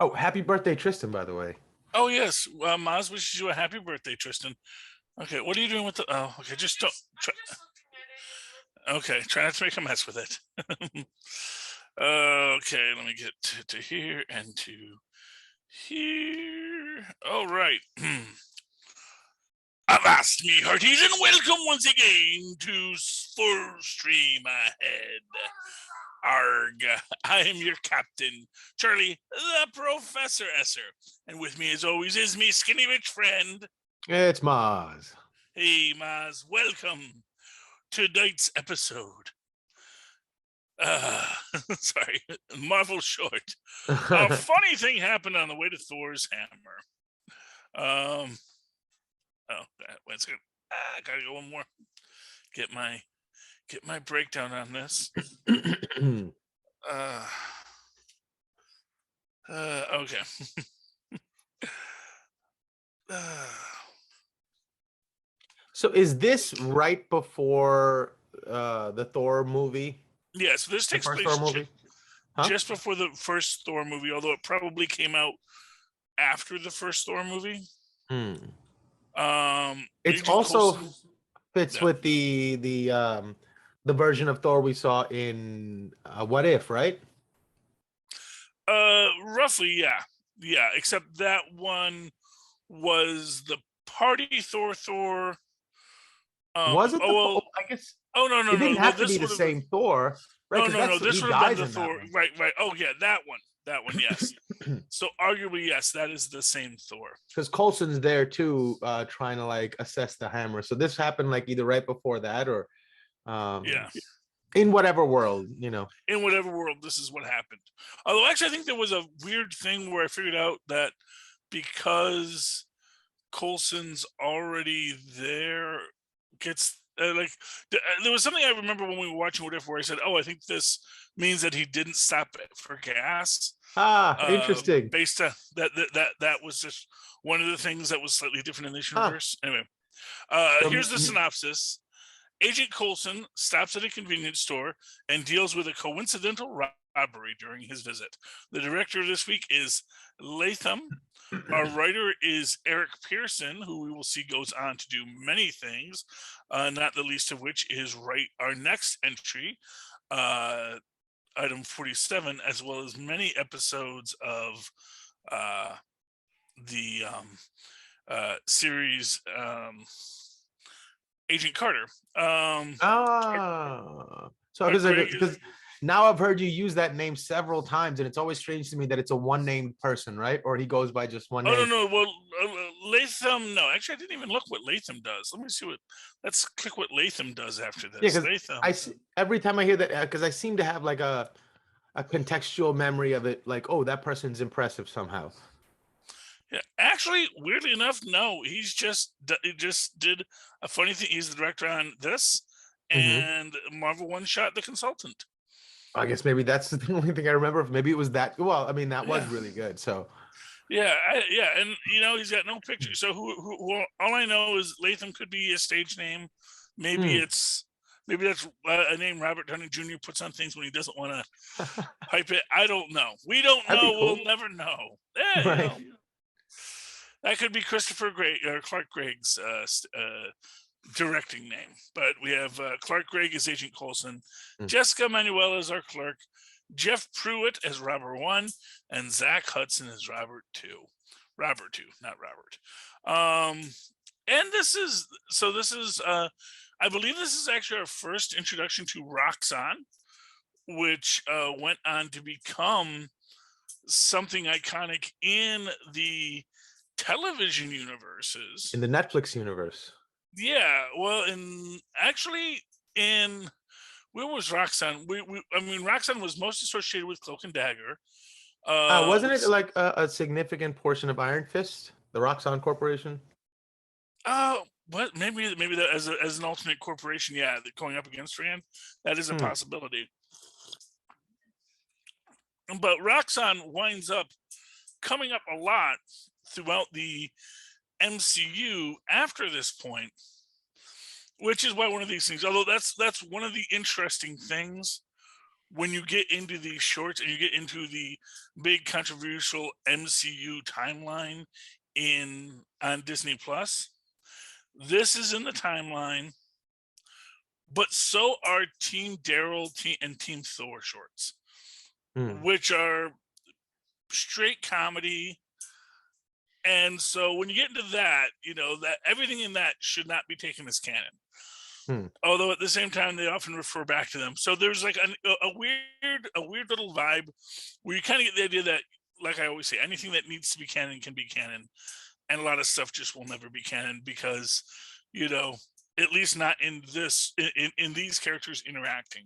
Oh, happy birthday, Tristan, by the way. Oh yes, Mozz wishes you a happy birthday, Tristan. Okay, what are you doing with the? Oh, okay, just don't. Try, okay, try not to make a mess with it. Okay, let me get to here and to here. All right. Avast me, hearties, and welcome once again to Full Stream Ahead. Arg, I am your captain, Charlie, the Professor Esser. And with me, as always, is me skinny rich friend. It's Maz. Hey, Maz, welcome to tonight's episode. Sorry, Marvel short. A funny thing happened on the way to Thor's hammer. Wait a second. I gotta go one more. Get my breakdown on this. Uh, okay. So is this right before the Thor movie? Yeah, so this The takes first place Thor movie? Huh? just before the first Thor movie, although it probably came out after the first Thor movie. Hmm. It's Agent also Coulson. fits Yeah. with the version of Thor we saw in What If, right? Roughly, yeah. Yeah, except that one was the party Thor. Was it Oh the? well. I guess Oh no, it no, didn't no. Well, have to be this the would have been. same Thor, right? No, Because no, no. that's This he would have been dies the in that Thor. one. Right, right. Oh yeah, that one. That one. Yes. So arguably, yes, that is the same Thor. Because Coulson's there too, trying to like assess the hammer. So this happened like either right before that or Yeah. in whatever world. In whatever world, this is what happened. Although, actually, I think there was a weird thing where I figured out that because Coulson's already there, gets there was something I remember when we were watching What If, where I said, "Oh, I think this means that he didn't stop for gas." Interesting. Based on that was just one of the things that was slightly different in this Huh. universe. Anyway, So here's the synopsis. Agent Coulson stops at a convenience store and deals with a coincidental robbery during his visit. The director this week is Latham. Our writer is Eric Pearson, who we will see goes on to do many things, not the least of which is write our next entry, item 47, as well as many episodes of the series Agent Carter. So because now I've heard you use that name several times, and it's always strange to me that it's a one-named person, right? Or he goes by just one Oh no, name. no. Well, Latham. No, actually, I didn't even look what Latham does. Let me see what. Let's click what Latham does after Yeah, this. because Latham. I see every time I hear that, because I seem to have like a contextual memory of it, like, oh, that person's impressive somehow. Yeah, actually, weirdly enough, no. He just did a funny thing. He's the director on this Mm-hmm. and Marvel One Shot, The Consultant. I guess maybe that's the only thing I remember. Maybe it was that. Well, I mean, that was Yeah, really good. So, yeah, and he's got no picture. So who all I know is Latham could be a stage name. Maybe hmm. it's maybe that's a name Robert Downey Jr. puts on things when he doesn't want to hype it. I don't know. We don't That'd be know. cool, We'll never know. Yeah, right? that could be Christopher Gregg or Clark Gregg's directing name. But we have Clark Gregg as Agent Coulson, Mm. Jessica Manuel as our clerk, Jeff Pruitt as Robert 1, and Zach Hudson as Robert 2. Robert 2, not Robert. And this is I believe this is actually our first introduction to Roxanne, which went on to become something iconic in the television universes. In the Netflix universe. Yeah, well, in where was Roxanne? I mean, Roxanne was most associated with Cloak and Dagger. Wasn't it like a significant portion of Iron Fist, the Roxxon Corporation? What maybe that as an alternate corporation, yeah, going up against Rand, that is a Hmm. possibility. But Roxanne winds up coming up a lot throughout the MCU after this point, which is why one of these things, although that's one of the interesting things when you get into these shorts and you get into the big controversial MCU timeline on Disney Plus, this is in the timeline, but so are Team Daryl and Team Thor shorts, which are straight comedy. And so when you get into that, that everything in that should not be taken as canon. Although at the same time, they often refer back to them. So there's like a weird little vibe where you kind of get the idea that, like I always say, anything that needs to be canon can be canon, and a lot of stuff just will never be canon because, at least not in in these characters interacting.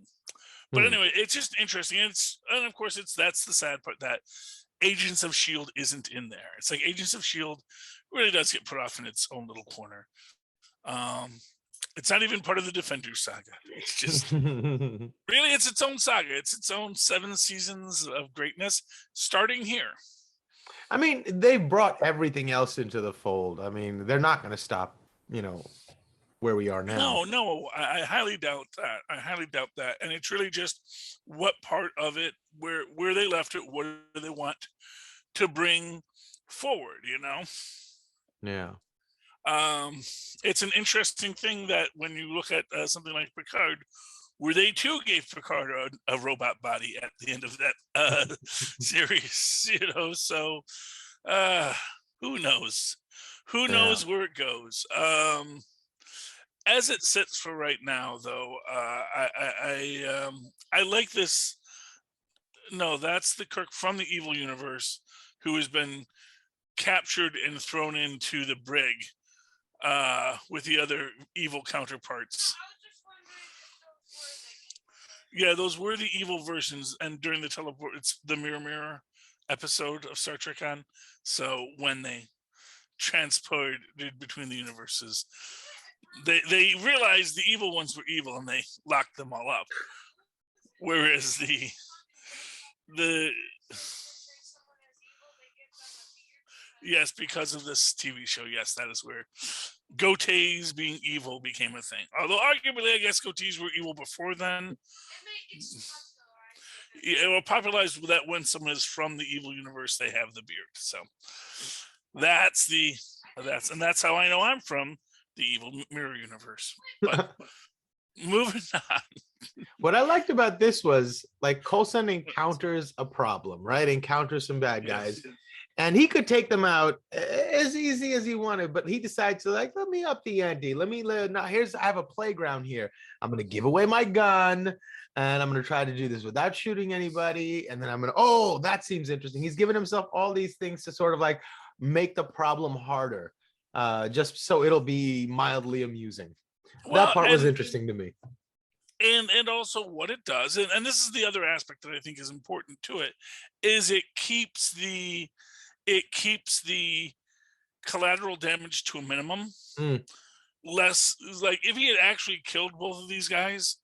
But anyway, it's just interesting. And of course, that's the sad part, that Agents of S.H.I.E.L.D. isn't in there. It's like Agents of S.H.I.E.L.D. really does get put off in its own little corner. It's not even part of the Defenders saga. It's just really, it's its own saga. It's its own 7 seasons of greatness starting here. I mean, they brought everything else into the fold. I mean, they're not going to stop, where we are now. No, I highly doubt that. And it's really just what part of it, where they left it, what do they want to bring forward, Yeah. It's an interesting thing that when you look at something like Picard, where they too gave Picard a robot body at the end of that series, so who knows where it goes. As it sits for right now, though, I like this. No, that's the Kirk from the evil universe who has been captured and thrown into the brig with the other evil counterparts. Yeah, those were the evil versions, and during the teleport, it's the Mirror episode of Star Trek on. So when they transported between the universes, they realized the evil ones were evil and they locked them all up. Whereas the yes, because of this TV show, yes, that is where goatees being evil became a thing. Although arguably, I guess goatees were evil before then. It will popularize that when someone is from the evil universe, they have the beard. So that's how I know I'm from the evil mirror universe. But moving on. What I liked about this was like Coulson encounters a problem, right? Encounters some bad guys. Yes. And he could take them out as easy as he wanted, but he decides to let me up the ante. I have a playground here. I'm going to give away my gun and I'm going to try to do this without shooting anybody. And then that seems interesting. He's given himself all these things to sort of like make the problem harder, just so it'll be mildly amusing. Well, that part was interesting to me. And also what it does, and this is the other aspect that I think is important to it, is it keeps the collateral damage to a minimum. Less, like if he had actually killed both of these guys,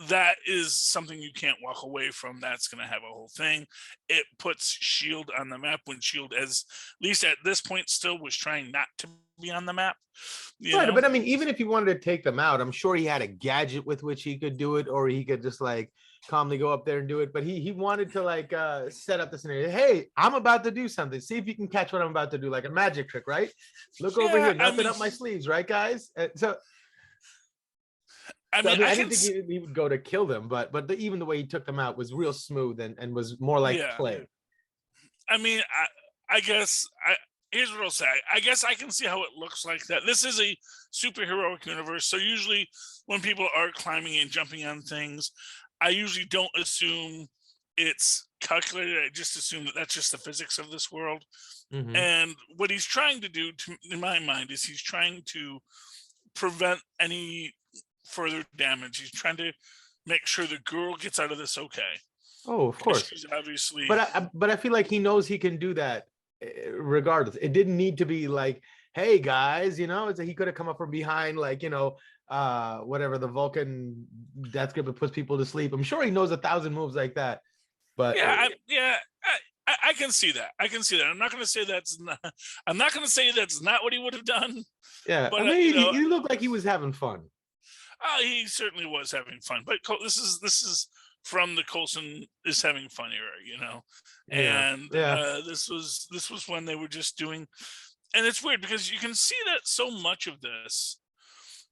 that is something you can't walk away from. That's going to have a whole thing. It puts S.H.I.E.L.D. on the map when S.H.I.E.L.D., as at least at this point, still was trying not to be on the map. Right, but I mean, even if he wanted to take them out, I'm sure he had a gadget with which he could do it, or he could just like calmly go up there and do it. But he wanted to like set up the scenario. Hey, I'm about to do something. See if you can catch what I'm about to do, like a magic trick, right? Look over here, nothing up my sleeves, right, guys? I didn't think he would go to kill them, but even the way he took them out was real smooth and was more like play. I mean, I guess here's what I'll say. I guess I can see how it looks like that. This is a superheroic universe, so usually when people are climbing and jumping on things, I usually don't assume it's calculated. I just assume that that's just the physics of this world. Mm-hmm. And what he's trying to do, in my mind, is he's trying to prevent any further damage. He's trying to make sure the girl gets out of this okay. Oh, of course. She's obviously, but I feel like he knows he can do that regardless. It didn't need to be like, hey guys, it's like he could have come up from behind, like whatever the Vulcan death grip that puts people to sleep. I'm sure he knows 1,000 moves like that. But I can see that. I'm not going to say that's not. I'm not going to say that's not what he would have done. Yeah, but I mean, he looked like he was having fun. He certainly was having fun. But this is from the Coulson is having fun era, Yeah. and Yeah. this was when they were just doing, and it's weird because you can see that so much of this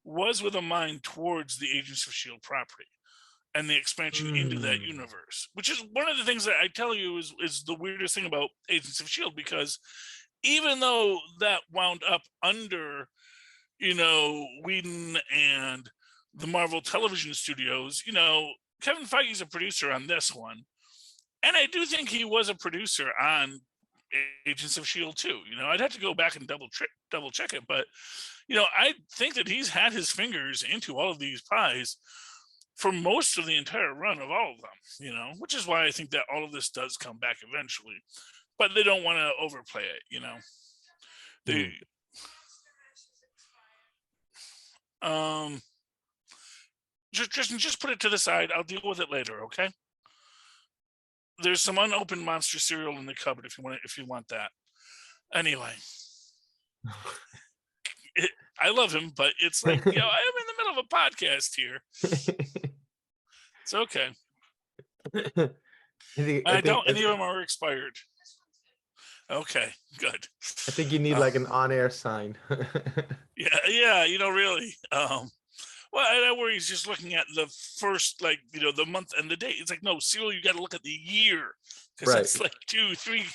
was with a mind towards the Agents of Shield property and the expansion into that Mm. universe, which is one of the things that I tell you is the weirdest thing about Agents of Shield, because even though that wound up under, Whedon and the Marvel Television Studios, Kevin Feige's a producer on this one, and I do think he was a producer on Agents of Shield too. I'd have to go back and double check it, but I think that he's had his fingers into all of these pies for most of the entire run of all of them, which is why I think that all of this does come back eventually, but they don't want to overplay it, They, Mm. just put it to the side. I'll deal with it later, okay? There's some unopened monster cereal in the cupboard if you want that. Anyway, I love him, but it's like, I am in the middle of a podcast here. It's okay. I don't. Any of them are expired. Okay, good. I think you need like an on-air sign. Yeah, really. Well, and where he's just looking at the first, the month and the date. It's like, no, cereal, you got to look at the year, because Right. it's like 2, 3.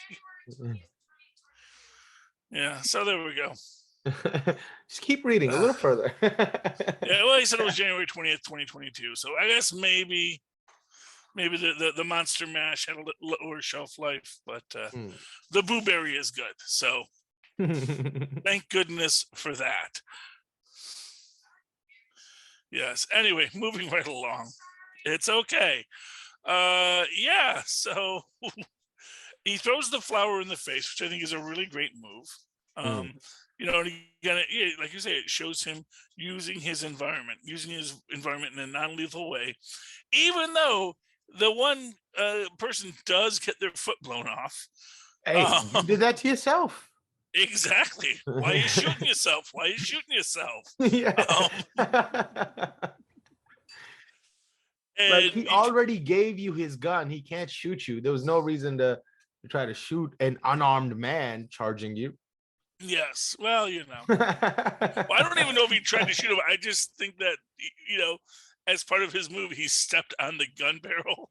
Yeah, so there we go. Just keep reading a little further. Yeah, well, he said it was January 20th, 2022. So I guess maybe the Monster Mash had a lower shelf life, but the Boo Berry is good. So thank goodness for that. Yes. Anyway, moving right along. It's okay. Yeah. So he throws the flower in the face, which I think is a really great move. And like you say, it shows him using his environment in a non-lethal way, even though the one person does get their foot blown off. Hey, you did that to yourself. Exactly. Why are you shooting yourself? Yeah. Like, he already gave you his gun. He can't shoot you. There was no reason to try to shoot an unarmed man charging you. Yes. Well, well, I don't even know if he tried to shoot him. I just think that, as part of his move, he stepped on the gun barrel.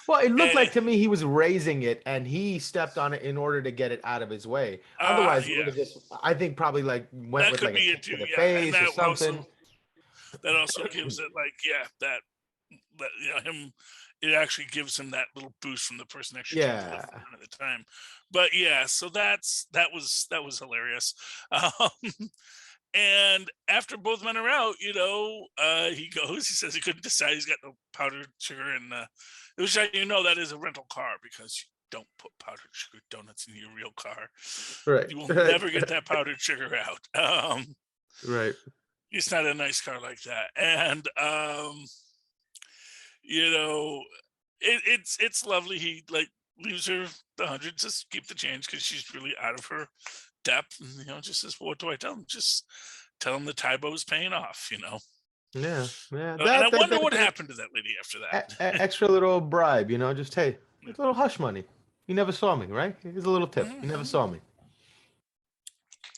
Well, it looked like to me he was raising it and he stepped on it in order to get it out of his way. Otherwise, it would have just, I think, probably went that with could like be a it kick too. to the Yeah, face and or something. That also gives it that him. It actually gives him that little boost from the person actually at the time. But yeah, so that was hilarious. And after both men are out, he says he couldn't decide. He's got no powdered sugar, and it was like, that is a rental car, because you don't put powdered sugar donuts in your real car. Right. You will never get that powdered sugar out. Right. It's not a nice car like that. And it's lovely. He leaves her the 100 to keep the change, because she's really out of her depth, and just says, well, what do I tell him? Just tell him the Tybo is paying off. Yeah. And I wonder what happened to that lady after that. Extra little bribe, just, hey, it's a little hush money. You never saw me, right? Here's a little tip. You never saw me.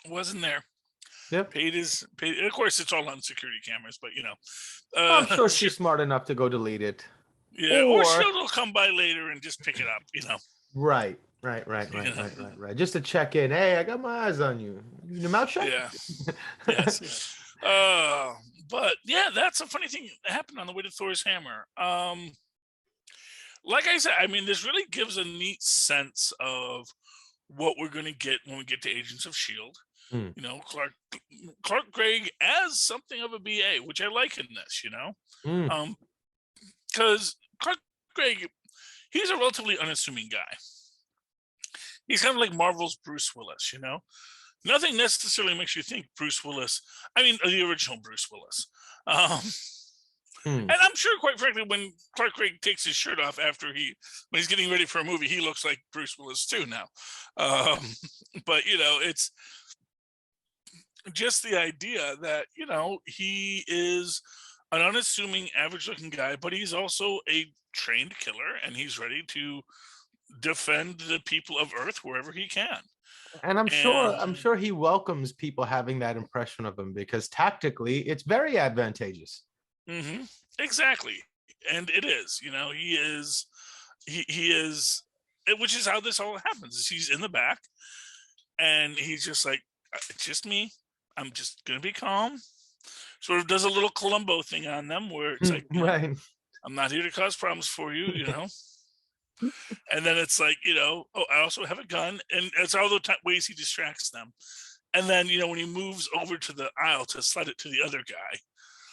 Wasn't there. Yep. Paid. Of course, it's all on security cameras, but I'm sure she's smart enough to go delete it. Yeah, or she'll come by later and just pick it up. Right. Just to check in. Hey, I got my eyes on you. Your mouth shut? Yeah. Yes. But yeah, that's a funny thing that happened on the way to Thor's hammer. Like I said, this really gives a neat sense of what we're going to get when we get to Agents of Shield. Clark Gregg as something of a BA, which I like in this. Because Clark Gregg, he's a relatively unassuming guy. He's kind of like Marvel's Bruce Willis. Nothing necessarily makes you think Bruce Willis. The original Bruce Willis. And I'm sure, quite frankly, when Clark Gregg takes his shirt off when he's getting ready for a movie, he looks like Bruce Willis too now. But it's just the idea that he is an unassuming, average-looking guy, but he's also a trained killer, and he's ready to defend the people of Earth wherever he can. And And I'm sure he welcomes people having that impression of him because tactically it's very advantageous. exactly, and it is. He is, which is how this all happens. Is he's in the back, and he's just like, it's just me. I'm just gonna be calm. Sort of does a little Columbo thing on them, where it's like, Right. I'm not here to cause problems for you, And then it's like, oh, I also have a gun, and it's all the ways he distracts them. And then, when he moves over to the aisle to slide it to the other guy,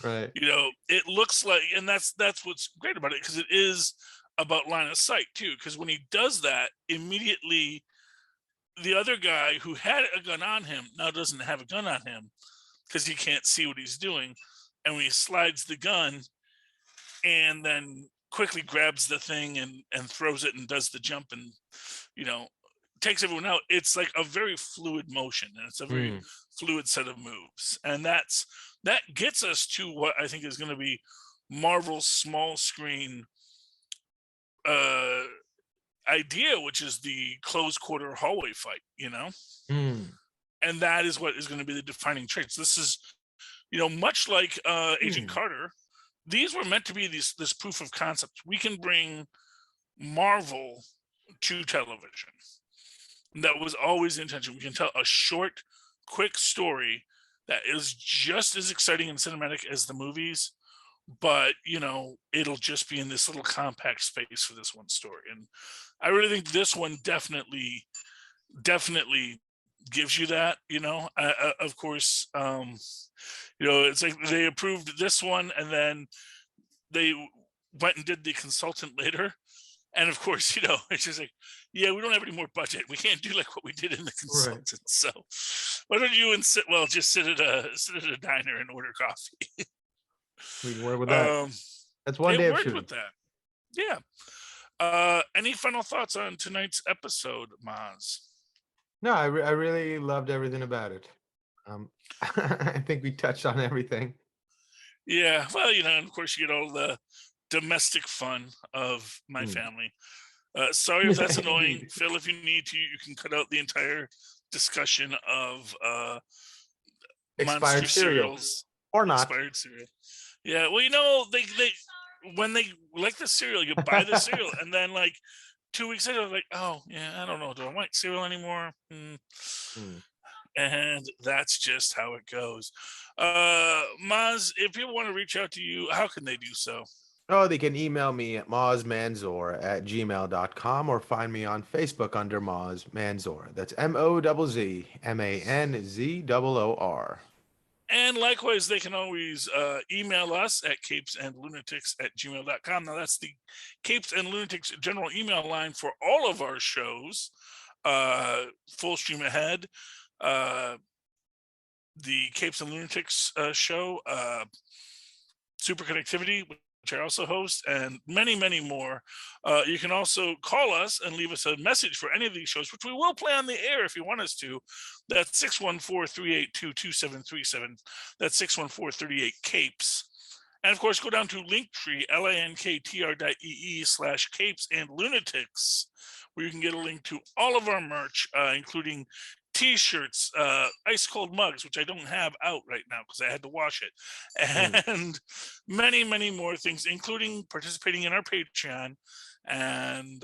Right. it looks like, and that's what's great about it, because it is about line of sight too. Because when he does that, immediately the other guy who had a gun on him now doesn't have a gun on him because he can't see what he's doing. And when he slides the gun and then quickly grabs the thing and throws it and does the jump and you know takes everyone out, it's like a very fluid motion, and it's a very Mm. fluid set of moves, and that gets us to what I think is going to be Marvel's small screen uh idea, which is the close quarter hallway fight, Mm. and that is what is going to be the defining traits. This is, much like Agent Mm. Carter, these were meant to be this proof of concept. We can bring Marvel to television. And that was always the intention. We can tell a short, quick story that is just as exciting and cinematic as the movies, but it'll just be in this little compact space for this one story. And I really think this one definitely gives you that. Of course, it's like they approved this one, and then they went and did the consultant later. And of course, it's just like, yeah, we don't have any more budget. We can't do like what we did in the Right. consultant. So why don't you and just sit at a diner and order coffee? We can work with that. Um, That's one day it of worked with shooting. that. Yeah. Any final thoughts on tonight's episode, Mozz? No, I really loved everything about it. I think we touched on everything. Yeah. Well, and of course you get all the domestic fun of my Mm. family. Sorry if that's annoying, Indeed. Phil. If you need to, you can cut out the entire discussion of monster Expired cereal cereals, or not. expired cereal. Yeah, well, they when they like the cereal, you buy the cereal, and then like 2 weeks later, like, oh yeah, I don't know, do I want cereal anymore? Mm. And that's just how it goes. Maz, if people want to reach out to you, how can they do so? Oh, they can email me at mozzmanzor@gmail.com or find me on Facebook under Moz Manzor. That's MOZZMANZOOR. And likewise, they can always email us at CapesandLunatics@gmail.com. Now, that's the Capes and Lunatics general email line for all of our shows. Full stream ahead. The Capes and Lunatics show, Super Connectivity, which I also host, and many, many more. You can also call us and leave us a message for any of these shows, which we will play on the air if you want us to. That's 614-382-2737. That's 614-38-CAPES. And of course, go down to Linktree, linktr.ee/Capes and Lunatics, where you can get a link to all of our merch, including T-shirts, ice cold mugs, which I don't have out right now because I had to wash it, and many, many more things, including participating in our Patreon and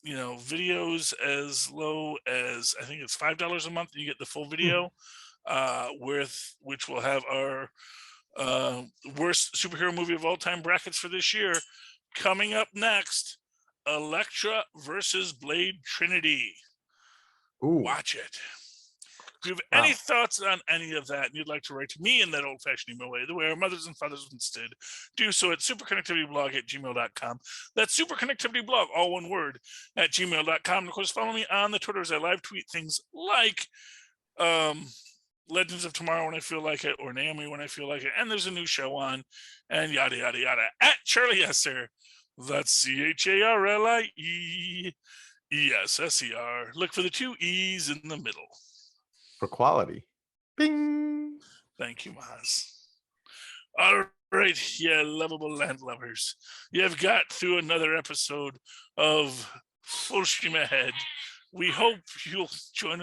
videos as low as I think it's $5 a month, and you get the full video, which will have our worst superhero movie of all time brackets for this year. Coming up next, Elektra versus Blade Trinity. Ooh. Watch it. If you have Wow. any thoughts on any of that and you'd like to write to me in that old-fashioned email way, the way our mothers and fathers once did, do so at superconnectivityblog@gmail.com. That's superconnectivityblog, all one word, at gmail.com. And of course, follow me on the Twitter as I live tweet things like Legends of Tomorrow when I feel like it, or Naomi when I feel like it, and there's a new show on, and yada, yada, yada. At Charlie Esser. That's CharlieEsser. Look for the 2 E's in the middle. For quality. Bing. Thank you, Maz. All right, yeah, lovable land lovers. You've got through another episode of Full Stream Ahead. We hope you'll join